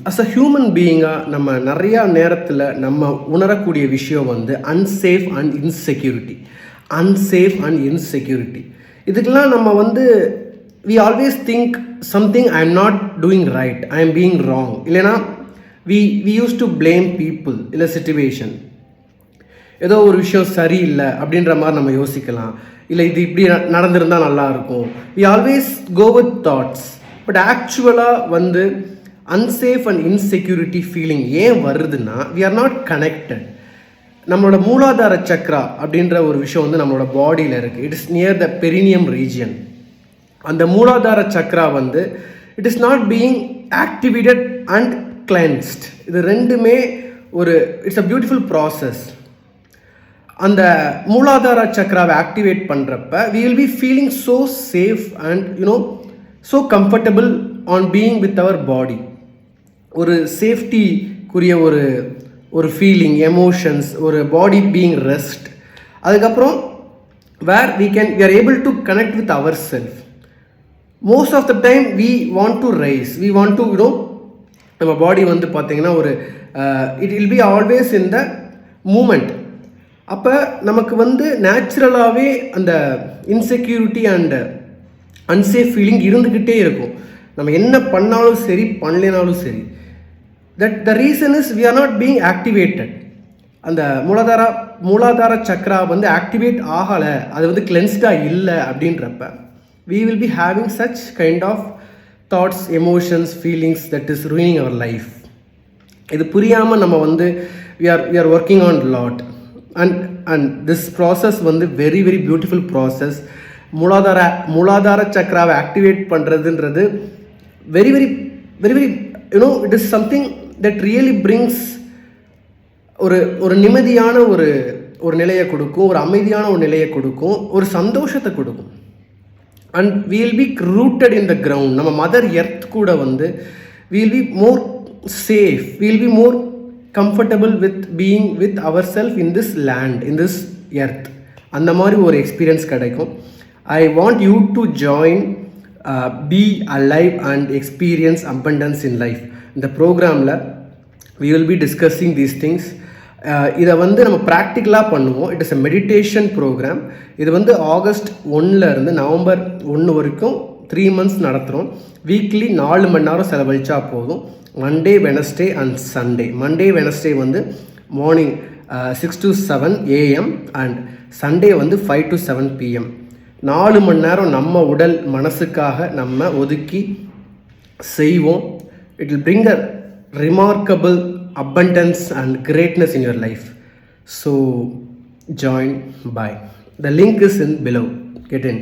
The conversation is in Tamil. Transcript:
அஸ் அ ஹியூமன் பீயிங்காக நம்ம நிறையா நேரத்தில் நம்ம உணரக்கூடிய விஷயம் வந்து அன்சேஃப் அண்ட் இன்செக்யூரிட்டி. இதுக்கெல்லாம் நம்ம வந்து we always think something I am not doing right, I am being wrong. இல்லைனா we use to blame people, இல்லை சிச்சுவேஷன். ஏதோ ஒரு விஷயம் சரியில்லை அப்படின்ற மாதிரி நம்ம யோசிக்கலாம். இல்லை இது இப்படி நடந்திருந்தால் நல்லாயிருக்கும். We always go with thoughts. But ஆக்சுவலாக வந்து அன்சேஃப் அண்ட் இன்செக்யூரிட்டி ஃபீலிங் ஏன் வருதுன்னா வி ஆர் நாட் கனெக்டட். நம்மளோட மூலாதார சக்ரா அப்படின்ற ஒரு விஷயம் வந்து நம்மளோட பாடியில் இருக்குது. It is near the perineum region. அந்த மூலாதார சக்ரா வந்து it is not being activated and cleansed. இது ரெண்டுமே இட்ஸ் அ பியூட்டிஃபுல் ப்ராசஸ். அந்த மூலாதார சக்ராவை ஆக்டிவேட் பண்ணுறப்ப we will be feeling so safe and so comfortable on being with our body. ஒரு சேஃப்டிக்குரிய ஒரு ஃபீலிங், எமோஷன்ஸ், ஒரு பாடி பீயிங் ரெஸ்ட். அதுக்கப்புறம் வேர் we are able to connect with ourselves. Most of the time we want to rise, we want to நம்ம பாடி வந்து பார்த்திங்கன்னா it will be always in the movement. அப்போ நமக்கு வந்து நேச்சுரலாகவே அந்த இன்செக்யூரிட்டி அண்ட் அன்சேஃப் ஃபீலிங் இருந்துக்கிட்டே இருக்கும். நம்ம என்ன பண்ணாலும் சரி, பண்ணலைனாலும் சரி. The reason is we are not being activated. அந்த மூலாதார சக்ரா வந்து ஆக்டிவேட் ஆகலை, அது வந்து கிளென்ஸ்டாக இல்லை அப்படின்றப்ப we will be having such kind of thoughts, emotions, feelings that is ruining our life. இது புரியாமல் நம்ம வந்து we are working on a lot. And this process வந்து very very beautiful process. மூலாதார சக்ராவை ஆக்டிவேட் பண்ணுறதுன்றது very very very very it is something that really brings ஒரு நிம்மதியான ஒரு நிலையை கொடுக்கும், ஒரு அமைதியான ஒரு நிலையை கொடுக்கும், ஒரு சந்தோஷத்தை கொடுக்கும். And we will be rooted in the ground. நம்ம மதர் எர்த் கூட வந்து we will be more safe, we will be more comfortable with being with ourselves in this land, in this earth. அந்த மாதிரி ஒரு எக்ஸ்பீரியன்ஸ் கிடைக்கும். I want you to join, be alive and experience abundance in life. இந்த ப்ரோக்ராமில் we will be discussing these things. இதை வந்து நம்ம ப்ராக்டிக்கலாக பண்ணுவோம். It is a meditation programme. இது வந்து ஆகஸ்ட் 1 நவம்பர் 1 வரைக்கும் 3 months நடத்துகிறோம். வீக்லி 4 மணி நேரம் செலவழிச்சா போதும். Monday, Wednesday and Sunday. Monday Wednesday வந்து morning 6 to 7 AM and Sunday வந்து 5 to 7 PM. 4 மணி நேரம் நம்ம உடல் மனசுக்காக நம்ம ஒதுக்கி செய்வோம். It will bring a remarkable abundance and greatness in your life. So join by the link is in below. Get in.